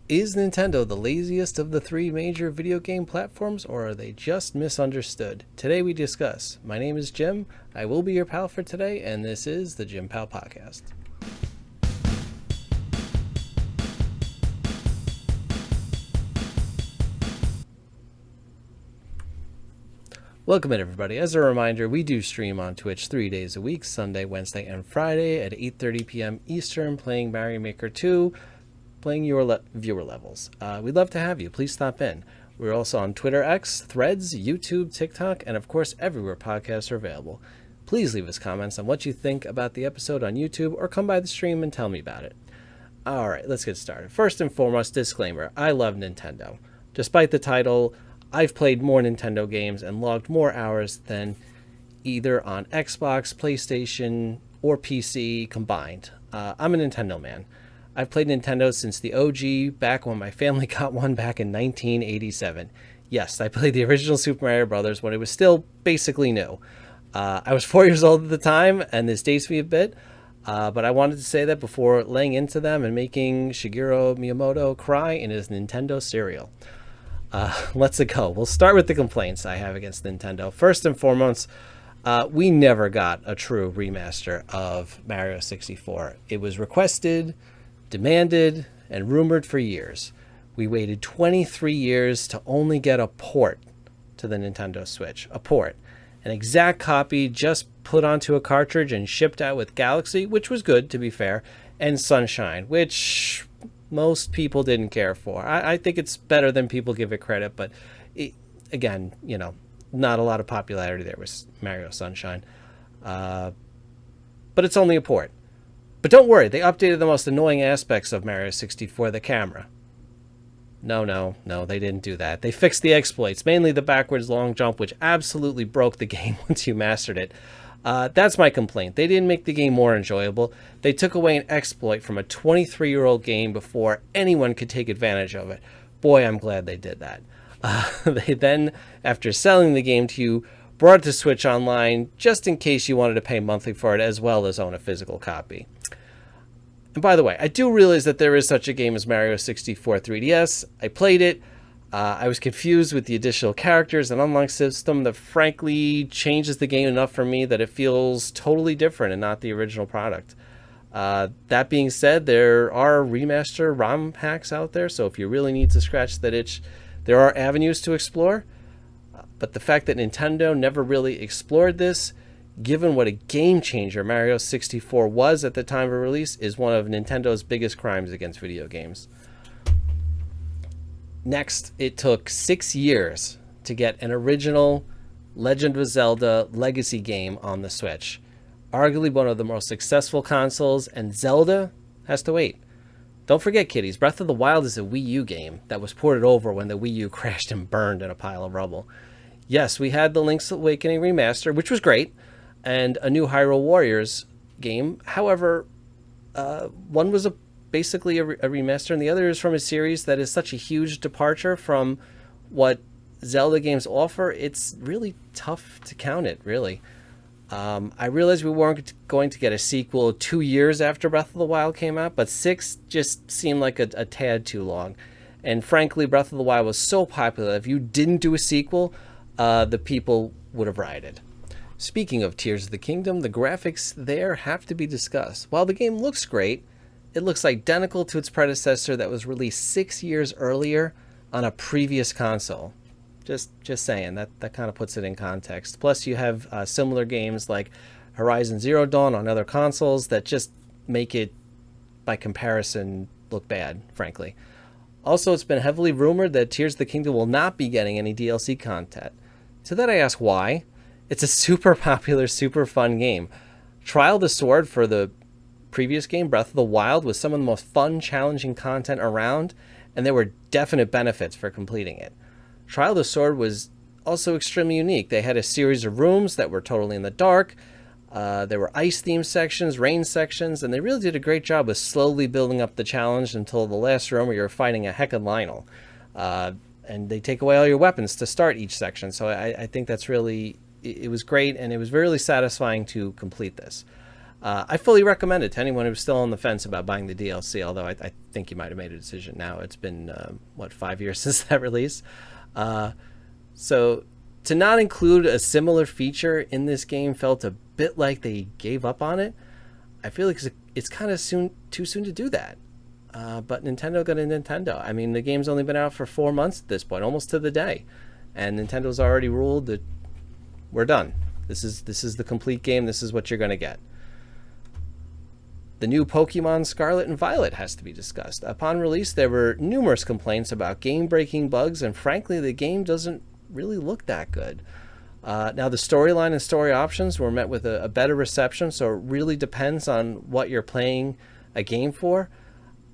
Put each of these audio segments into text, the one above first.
Is Nintendo the laziest of the three major video game platforms, or are they just misunderstood? Today we discuss. My name is Jim. I will be your pal for today, and this is the Jim Pal Podcast. Welcome in, everybody. As a reminder, we do stream on Twitch 3 days a week, Sunday, Wednesday, and Friday at 8:30 p.m. Eastern, playing Mario Maker 2, playing your viewer levels. We'd love to have you. Please stop in. We're also on Twiiter-X, Threads, YouTube, TikTok, and of course everywhere podcasts are available. Please leave us comments on what you think about the episode on YouTube, or come by the stream and tell me about it. Alright, let's get started. First and foremost, disclaimer, I love Nintendo. Despite the title, I've played more Nintendo games and logged more hours than either on Xbox, PlayStation, or PC combined. I'm a Nintendo man. I've played Nintendo since the OG, back when my family got one back in 1987. Yes, I played the original Super Mario Bros. When it was still basically new. I was 4 years old at the time, and this dates me a bit, but I wanted to say that before laying into them and making Shigeru Miyamoto cry in his Nintendo cereal. Let's go. We'll start with the complaints I have against Nintendo. First and foremost, we never got a true remaster of Mario 64. It was requested, demanded, and rumored for years. We waited 23 years to only get a port to the Nintendo Switch. A port. An exact copy just put onto a cartridge and shipped out with Galaxy, which was good, to be fair, and Sunshine, which most people didn't care for. I think it's better than people give it credit, but again, not a lot of popularity there with Mario Sunshine. But it's only a port. But don't worry, they updated the most annoying aspects of Mario 64, the camera. No, they didn't do that. They fixed the exploits, mainly the backwards long jump, which absolutely broke the game once you mastered it. That's my complaint. They didn't make the game more enjoyable. They took away an exploit from a 23-year-old game before anyone could take advantage of it. Boy, I'm glad they did that. They then, after selling the game to you, brought it to Switch Online just in case you wanted to pay monthly for it, as well as own a physical copy. And by the way, I do realize that there is such a game as Mario 64 3DS. I played it. I was confused with the additional characters and unlock system that frankly changes the game enough for me that it feels totally different and not the original product. That being said, there are remaster ROM hacks out there, so if you really need to scratch that itch, there are avenues to explore. But the fact that Nintendo never really explored this, given what a game changer Mario 64 was at the time of release, is one of Nintendo's biggest crimes against video games. Next, it took 6 years to get an original Legend of Zelda legacy game on the Switch. Arguably one of the most successful consoles, and Zelda has to wait. Don't forget, kiddies, Breath of the Wild is a Wii U game that was ported over when the Wii U crashed and burned in a pile of rubble. Yes, we had the Link's Awakening remaster, which was great, and a new Hyrule Warriors game. However, one was basically a remaster, and the other is from a series that is such a huge departure from what Zelda games offer. It's really tough to count it, really. I realized we weren't going to get a sequel 2 years after Breath of the Wild came out, but 6 just seemed like a tad too long. And frankly, Breath of the Wild was so popular that if you didn't do a sequel, the people would have rioted. Speaking of Tears of the Kingdom, the graphics there have to be discussed. While the game looks great, it looks identical to its predecessor that was released 6 years earlier on a previous console. Just saying, that kind of puts it in context. Plus, you have similar games like Horizon Zero Dawn on other consoles that just make it, by comparison, look bad, frankly. Also, it's been heavily rumored that Tears of the Kingdom will not be getting any DLC content. To that I ask why. It's a super popular, super fun game. Trial the Sword for the previous game, Breath of the Wild, was some of the most fun, challenging content around, and there were definite benefits for completing it. Trial the Sword was also extremely unique. They had a series of rooms that were totally in the dark. There were ice-themed sections, rain sections, and they really did a great job of slowly building up the challenge until the last room where you're fighting a Heckin' Lionel. And they take away all your weapons to start each section, so I think that's really... It was great, and it was really satisfying to complete this. I fully recommend it to anyone who's still on the fence about buying the DLC, although I think you might have made a decision now. It's been, 5 years since that release? So to not include a similar feature in this game felt a bit like they gave up on it. I feel like it's kind of too soon to do that. But Nintendo got a Nintendo. I mean, the game's only been out for 4 months at this point, almost to the day. And Nintendo's already ruled that we're done. This is the complete game. This is what you're going to get. The new Pokemon Scarlet and Violet has to be discussed. Upon release, there were numerous complaints about game-breaking bugs, and frankly, the game doesn't really look that good. Now, the storyline and story options were met with a better reception, so it really depends on what you're playing a game for.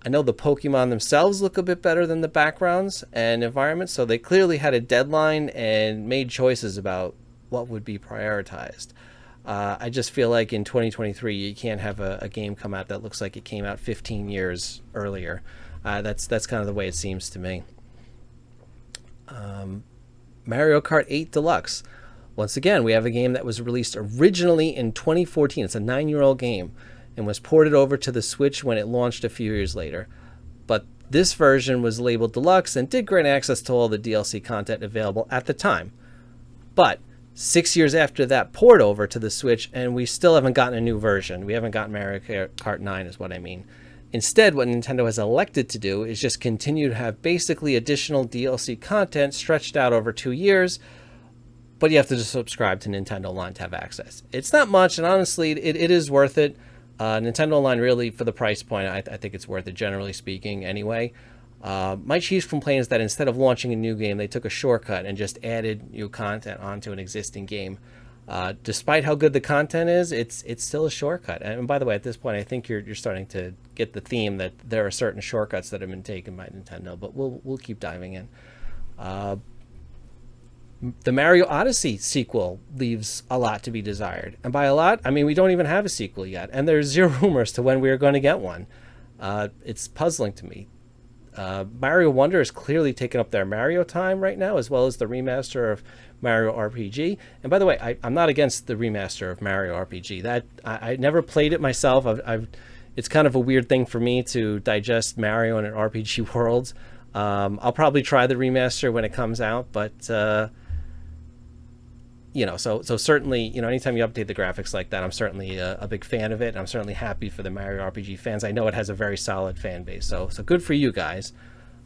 I know the Pokemon themselves look a bit better than the backgrounds and environments, so they clearly had a deadline and made choices about what would be prioritized. I just feel like in 2023, you can't have a game come out that looks like it came out 15 years earlier. That's kind of the way it seems to me. Mario Kart 8 Deluxe. Once again, we have a game that was released originally in 2014. It's a 9-year-old game and was ported over to the Switch when it launched a few years later. But this version was labeled Deluxe and did grant access to all the DLC content available at the time. But 6 years after that port over to the Switch, and we still haven't gotten a new version. We haven't gotten Mario Kart 9 is what I mean. Instead, what Nintendo has elected to do is just continue to have basically additional DLC content stretched out over 2 years, but you have to just subscribe to Nintendo Online to have access. It's not much, and honestly, it is worth it. Nintendo Online really, for the price point, I think it's worth it, generally speaking, anyway. My chief complaint is that instead of launching a new game, they took a shortcut and just added new content onto an existing game. Despite how good the content is, it's still a shortcut. And by the way, at this point, I think you're starting to get the theme that there are certain shortcuts that have been taken by Nintendo. But we'll keep diving in. The Mario Odyssey sequel leaves a lot to be desired, and by a lot, I mean we don't even have a sequel yet, and there's zero rumors to when we are going to get one. It's puzzling to me. Mario Wonder is clearly taking up their Mario time right now, as well as the remaster of Mario RPG. And by the way, I'm not against the remaster of Mario RPG. That I never played it myself. It's kind of a weird thing for me to digest Mario in an RPG world. I'll probably try the remaster when it comes out, but so certainly, anytime you update the graphics like that, I'm certainly a big fan of it. And I'm certainly happy for the Mario RPG fans. I know it has a very solid fan base, so good for you guys.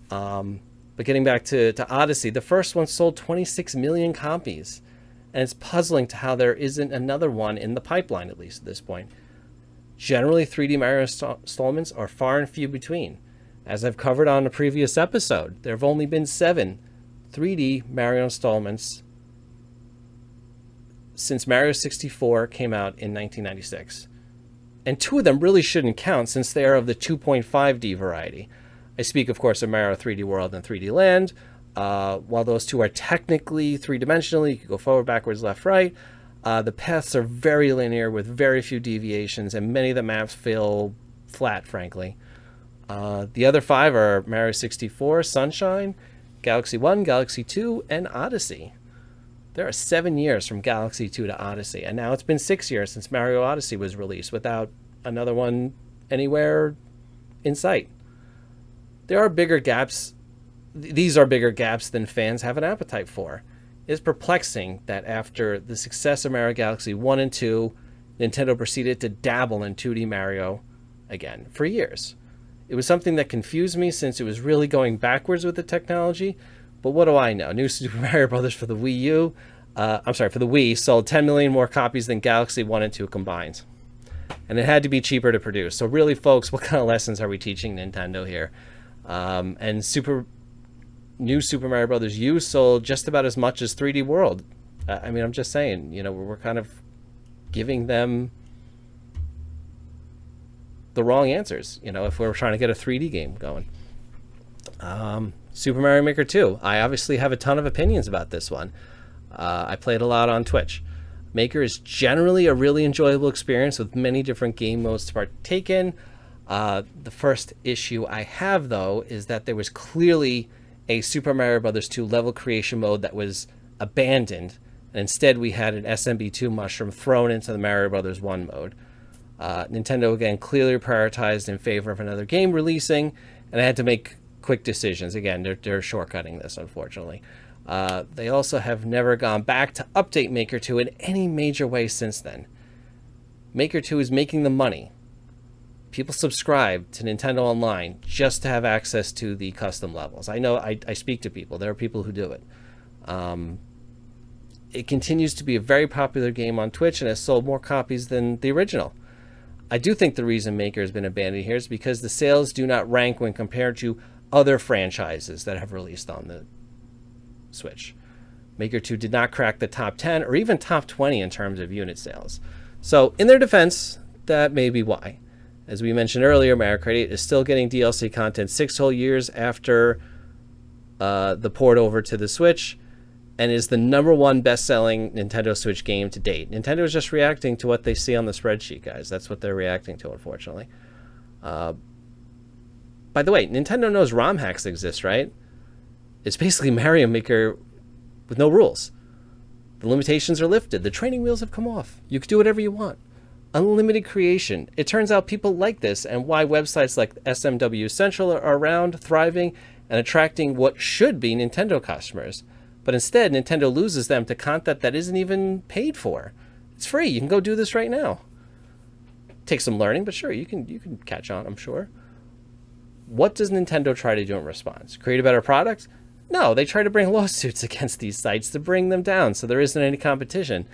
But getting back to Odyssey, the first one sold 26 million copies, and it's puzzling to how there isn't another one in the pipeline, at least at this point. Generally, 3D Mario installments are far and few between. As I've covered on a previous episode, there have only been 7 3D Mario installments since Mario 64 came out in 1996. And 2 of them really shouldn't count since they are of the 2.5D variety. I speak, of course, of Mario 3D World and 3D Land. While those 2 are technically three-dimensionally, you can go forward, backwards, left, right, the paths are very linear with very few deviations, and many of the maps feel flat, frankly. The other 5 are Mario 64, Sunshine, Galaxy 1, Galaxy 2, and Odyssey. There are 7 years from Galaxy 2 to Odyssey, and now it's been 6 years since Mario Odyssey was released without another one anywhere in sight. There are bigger gaps. These are bigger gaps than fans have an appetite for. It is perplexing that after the success of Mario Galaxy 1 and 2, Nintendo proceeded to dabble in 2D Mario again for years. It was something that confused me since it was really going backwards with the technology. But what do I know? New Super Mario Bros. For the Wii U, for the Wii, sold 10 million more copies than Galaxy 1 and 2 combined. And it had to be cheaper to produce. So really, folks, what kind of lessons are we teaching Nintendo here? And New Super Mario Bros. U sold just about as much as 3D World. I'm just saying, we're kind of giving them the wrong answers, if we were trying to get a 3D game going. Super Mario Maker 2. I obviously have a ton of opinions about this one. I played a lot on Twitch. Maker is generally a really enjoyable experience with many different game modes to partake in. The first issue I have, though, is that there was clearly a Super Mario Bros. 2 level creation mode that was abandoned, and instead we had an SMB2 mushroom thrown into the Mario Bros. 1 mode. Nintendo, again, clearly prioritized in favor of another game releasing, and I had to make quick decisions. Again, they're shortcutting this, unfortunately. They also have never gone back to update Maker 2 in any major way since then. Maker 2 is making the money. People subscribe to Nintendo Online just to have access to the custom levels. I know I speak to people. There are people who do it. It continues to be a very popular game on Twitch and has sold more copies than the original. I do think the reason Maker has been abandoned here is because the sales do not rank when compared to other franchises that have released on the Switch. Maker 2 did not crack the top 10 or even top 20 in terms of unit sales. So in their defense, that may be why. As we mentioned earlier, Mario Kart 8 is still getting DLC content 6 whole years after the port over to the Switch, and is the #1 best-selling Nintendo Switch game to date. Nintendo is just reacting to what they see on the spreadsheet, guys. That's what they're reacting to, unfortunately. By the way, Nintendo knows ROM hacks exist, right? It's basically Mario Maker with no rules. The limitations are lifted. The training wheels have come off. You can do whatever you want. Unlimited creation. It turns out people like this, and why websites like SMW Central are around, thriving, and attracting what should be Nintendo customers. But instead, Nintendo loses them to content that isn't even paid for. It's free. You can go do this right now. Take some learning, but sure, you can catch on, I'm sure. What does Nintendo try to do in response? Create a better product? No, they try to bring lawsuits against these sites to bring them down so there isn't any competition.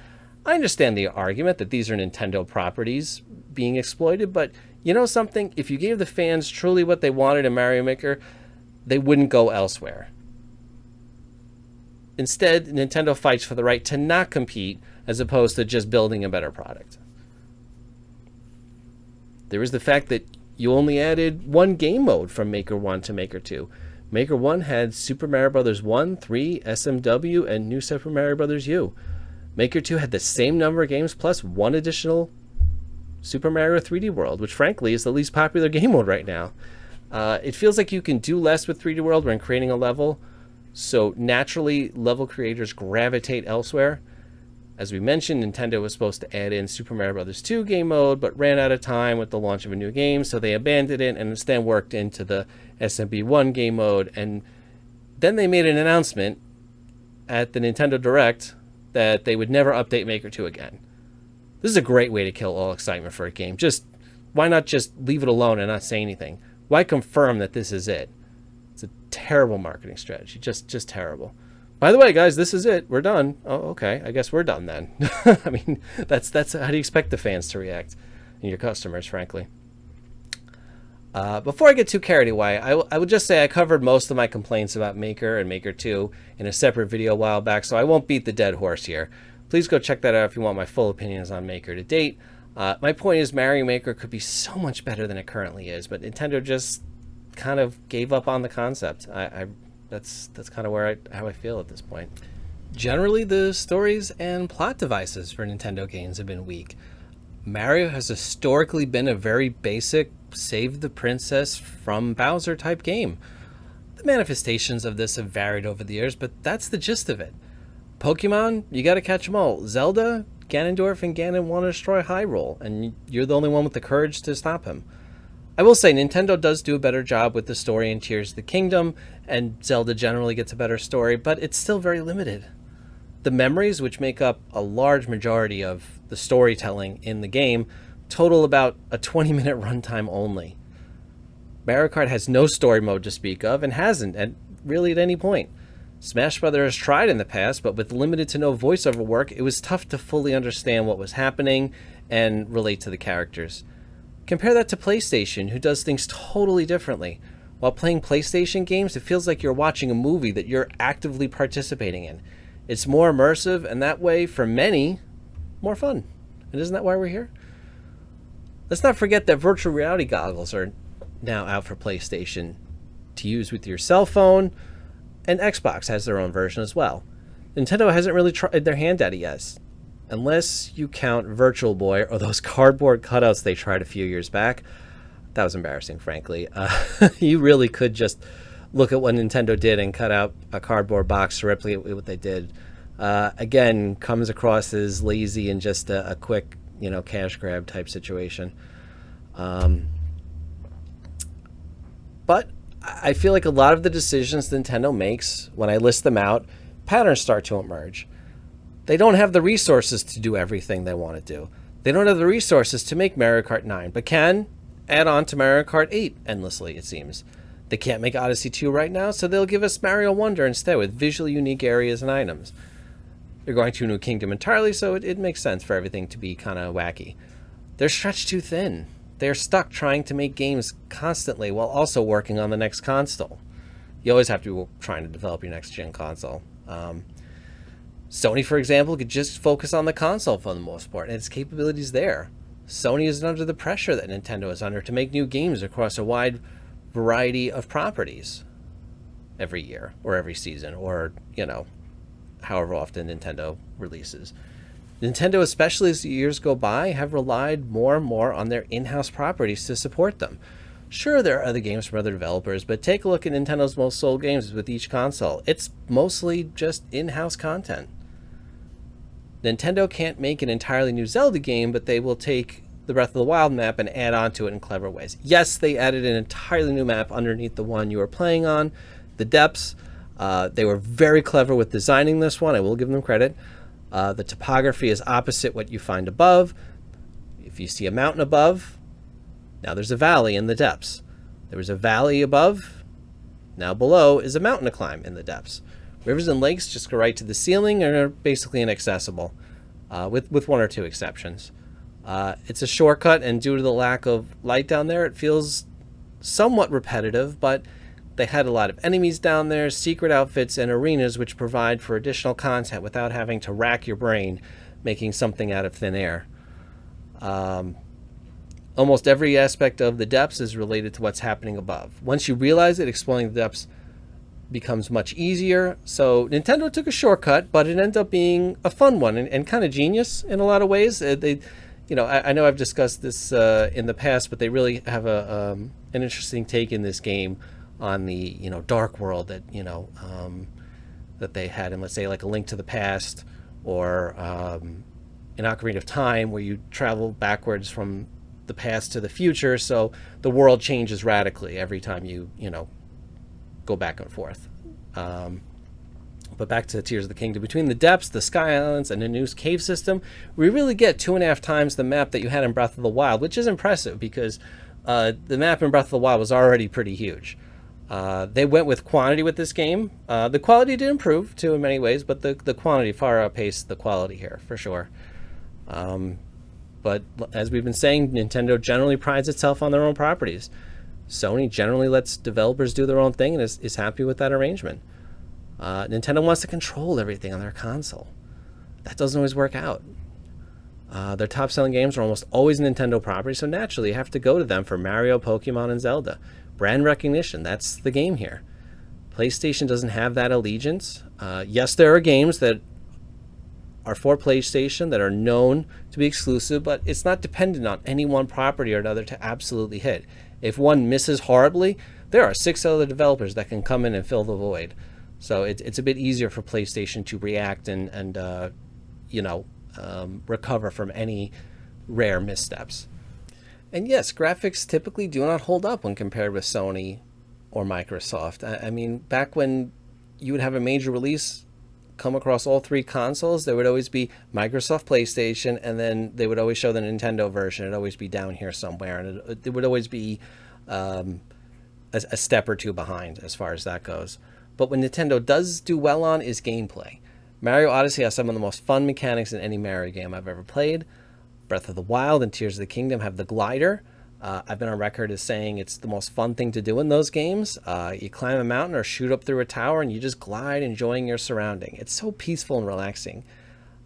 I understand the argument that these are Nintendo properties being exploited, but you know something? If you gave the fans truly what they wanted in Mario Maker, they wouldn't go elsewhere. Instead, Nintendo fights for the right to not compete as opposed to just building a better product. There is the fact that you only added one game mode from Maker 1 to Maker 2. Maker 1 had Super Mario Bros. 1, 3, SMW, and New Super Mario Bros. U. Maker 2 had the same number of games plus one additional Super Mario 3D World, which frankly is the least popular game mode right now. It feels like you can do less with 3D World when creating a level, so naturally level creators gravitate elsewhere. As we mentioned, Nintendo was supposed to add in Super Mario Bros. 2 game mode, but ran out of time with the launch of a new game, so they abandoned it and instead worked into the SMB1 game mode. And then they made an announcement at the Nintendo Direct that they would never update Maker 2 again. This is a great way to kill all excitement for a game. Why not just leave it alone and not say anything? Why confirm that this is it? It's a terrible marketing strategy, just terrible. By the way, guys, this is it. We're done. Oh, okay. I guess we're done then. I mean, that's how do you expect the fans to react and your customers, frankly. Before I get too carried away, I would just say I covered most of my complaints about Maker and Maker 2 in a separate video a while back, so I won't beat the dead horse here. Please go check that out if you want my full opinions on Maker to date. My point is Mario Maker could be so much better than it currently is, but Nintendo just kind of gave up on the concept. That's kind of how I feel at this point. Generally, the stories and plot devices for Nintendo games have been weak. Mario has historically been a very basic save the princess from Bowser type game. The manifestations of this have varied over the years, but that's the gist of it. Pokemon, you gotta catch them all. Zelda, Ganondorf and Ganon want to destroy Hyrule, and you're the only one with the courage to stop him. I will say Nintendo does do a better job with the story in Tears of the Kingdom, and Zelda generally gets a better story, but it's still very limited. The memories, which make up a large majority of the storytelling in the game, total about a 20-minute runtime only. Mario Kart has no story mode to speak of, and hasn't really at any point. Smash Bros. Has tried in the past, but with limited to no voiceover work, it was tough to fully understand what was happening and relate to the characters. Compare that to PlayStation, who does things totally differently. While playing PlayStation games, it feels like you're watching a movie that you're actively participating in. It's more immersive, and that way, for many, more fun. And isn't that why we're here? Let's not forget that virtual reality goggles are now out for PlayStation to use with your cell phone, and Xbox has their own version as well. Nintendo hasn't really tried their hand at it yet. Unless you count Virtual Boy or those cardboard cutouts they tried a few years back. That was embarrassing, frankly. You really could just look at what Nintendo did and cut out a cardboard box to replicate what they did. Again, comes across as lazy and just a quick, cash grab type situation. But I feel like a lot of the decisions Nintendo makes, when I list them out, patterns start to emerge. They don't have the resources to do everything they want to do. They don't have the resources to make Mario Kart 9, but can add on to Mario Kart 8 endlessly, it seems. They can't make Odyssey 2 right now, so they'll give us Mario Wonder instead with visually unique areas and items. They're going to a new kingdom entirely, so it makes sense for everything to be kind of wacky. They're stretched too thin. They're stuck trying to make games constantly while also working on the next console. You always have to be trying to develop your next-gen console. Sony, for example, could just focus on the console for the most part, and its capabilities there. Sony isn't under the pressure that Nintendo is under to make new games across a wide variety of properties every year or every season or, however often Nintendo releases. Nintendo, especially as the years go by, have relied more and more on their in-house properties to support them. Sure, there are other games from other developers, but take a look at Nintendo's most sold games with each console. It's mostly just in-house content. Nintendo can't make an entirely new Zelda game, but they will take the Breath of the Wild map and add on to it in clever ways. Yes, they added an entirely new map underneath the one you were playing on, the Depths. They were very clever with designing this one. I will give them credit. The topography is opposite what you find above. If you see a mountain above, now there's a valley in the depths. There was a valley above, now below is a mountain to climb in the depths. Rivers and lakes just go right to the ceiling and are basically inaccessible, with one or two exceptions. It's a shortcut, and due to the lack of light down there, it feels somewhat repetitive, but they had a lot of enemies down there, secret outfits, and arenas which provide for additional content without having to rack your brain making something out of thin air. Almost every aspect of the depths is related to what's happening above. Once you realize it, exploring the depths becomes much easier. So Nintendo took a shortcut, but it ended up being a fun one and kind of genius in a lot of ways. I know I've discussed this in the past, but they really have an interesting take in this game on the dark world that that they had in, let's say, like A Link to the Past or an Ocarina of Time, where you travel backwards from the past to the future. So the world changes radically every time you go back and forth. But back to Tears of the Kingdom. Between the depths, the Sky Islands, and the new cave system, we really get 2.5 times the map that you had in Breath of the Wild, which is impressive because the map in Breath of the Wild was already pretty huge. They went with quantity with this game. The quality did improve too in many ways, but the quantity far outpaced the quality here for sure. But as we've been saying, Nintendo generally prides itself on their own properties. Sony generally lets developers do their own thing and is happy with that arrangement. Nintendo wants to control everything on their console. That doesn't always work out. Their top-selling games are almost always Nintendo properties, so naturally you have to go to them for Mario, Pokemon, and Zelda. Brand recognition, that's the game here. PlayStation doesn't have that allegiance. Yes, there are games that are for PlayStation that are known to be exclusive, but it's not dependent on any one property or another to absolutely hit. If one misses horribly, there are 6 other developers that can come in and fill the void. So it's a bit easier for PlayStation to react and recover from any rare missteps. And yes, graphics typically do not hold up when compared with Sony or Microsoft. I mean, back when you would have a major release come across all 3 consoles, there would always be Microsoft, PlayStation, and then they would always show the Nintendo version. It'd always be down here somewhere, and it would always be a step or two behind as far as that goes. But what Nintendo does do well on is gameplay. Mario Odyssey has some of the most fun mechanics in any Mario game I've ever played. Breath of the Wild and Tears of the Kingdom have the glider. I've been on record as saying it's the most fun thing to do in those games. You climb a mountain or shoot up through a tower and you just glide, enjoying your surrounding. It's so peaceful and relaxing.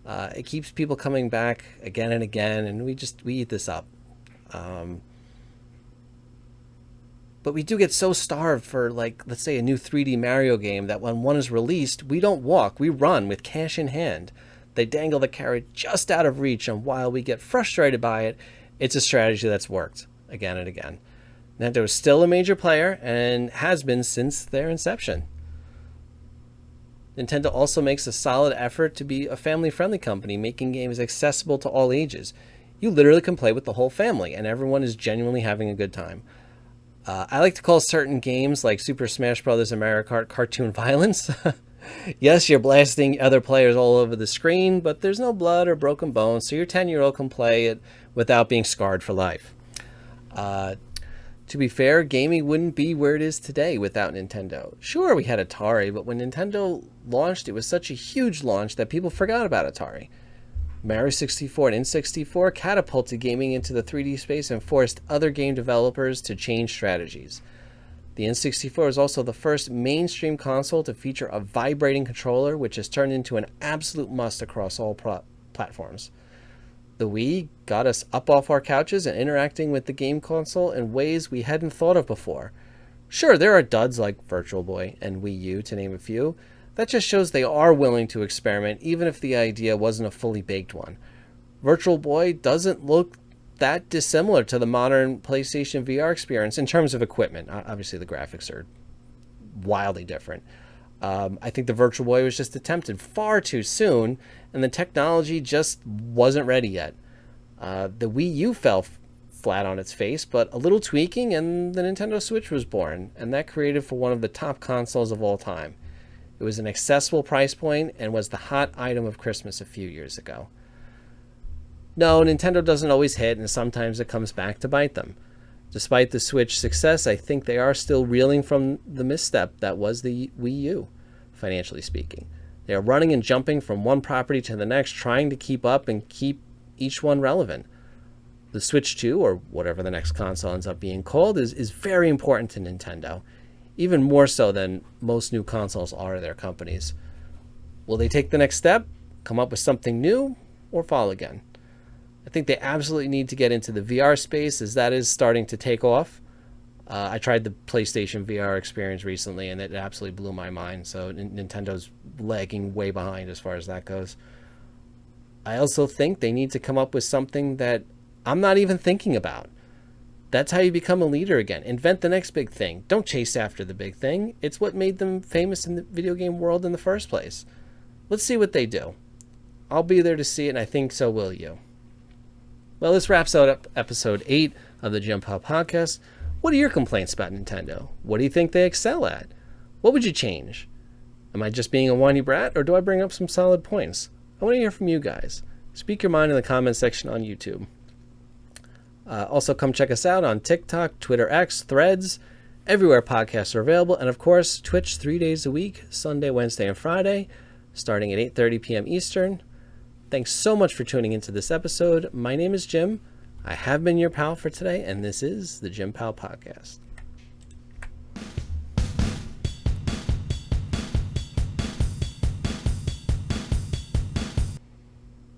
It keeps people coming back again and again, and we eat this up. But we do get so starved for, like, let's say a new 3D Mario game that when one is released, we don't walk, we run with cash in hand. They dangle the carrot just out of reach, and while we get frustrated by it, it's a strategy that's worked again and again. Nintendo is still a major player and has been since their inception. Nintendo also makes a solid effort to be a family-friendly company, making games accessible to all ages. You literally can play with the whole family, and everyone is genuinely having a good time. I like to call certain games like Super Smash Bros. and Mario Kart cartoon violence. Yes, you're blasting other players all over the screen, but there's no blood or broken bones, so your 10-year-old can play it without being scarred for life. To be fair, gaming wouldn't be where it is today without Nintendo. Sure, we had Atari, but when Nintendo launched, it was such a huge launch that people forgot about Atari. Mario 64 and N64 catapulted gaming into the 3D space and forced other game developers to change strategies. The N64 was also the first mainstream console to feature a vibrating controller, which has turned into an absolute must across all platforms. The Wii got us up off our couches and interacting with the game console in ways we hadn't thought of before. Sure, there are duds like Virtual Boy and Wii U, to name a few. That just shows they are willing to experiment, even if the idea wasn't a fully baked one. Virtual Boy doesn't look that dissimilar to the modern PlayStation VR experience in terms of equipment. Obviously, the graphics are wildly different. I think the Virtual Boy was just attempted far too soon, and the technology just wasn't ready yet. The Wii U fell flat on its face, but a little tweaking and the Nintendo Switch was born, and that created for one of the top consoles of all time. It was an accessible price point and was the hot item of Christmas a few years ago. No, Nintendo doesn't always hit, and sometimes it comes back to bite them. Despite the Switch success, I think they are still reeling from the misstep that was the Wii U, financially speaking. They are running and jumping from one property to the next, trying to keep up and keep each one relevant. The Switch 2, or whatever the next console ends up being called, is very important to Nintendo, even more so than most new consoles are to their companies. Will they take the next step, come up with something new, or fall again? I think they absolutely need to get into the VR space, as that is starting to take off. I tried the PlayStation VR experience recently, and it absolutely blew my mind. So Nintendo's lagging way behind as far as that goes. I also think they need to come up with something that I'm not even thinking about. That's how you become a leader again. Invent the next big thing. Don't chase after the big thing. It's what made them famous in the video game world in the first place. Let's see what they do. I'll be there to see it, and I think so will you. Well, this wraps up episode 8 of the Jim Pal Podcast. What are your complaints about Nintendo? What do you think they excel at? What would you change? Am I just being a whiny brat, or do I bring up some solid points? I want to hear from you guys. Speak your mind in the comments section on YouTube. Also, come check us out on TikTok, Twiiter-X, Threads, everywhere podcasts are available, and of course, Twitch 3 days a week, Sunday, Wednesday, and Friday, starting at 8:30 p.m. Eastern. Thanks so much for tuning into this episode. My name is Jim. I have been your pal for today, and this is the Jim Pal Podcast.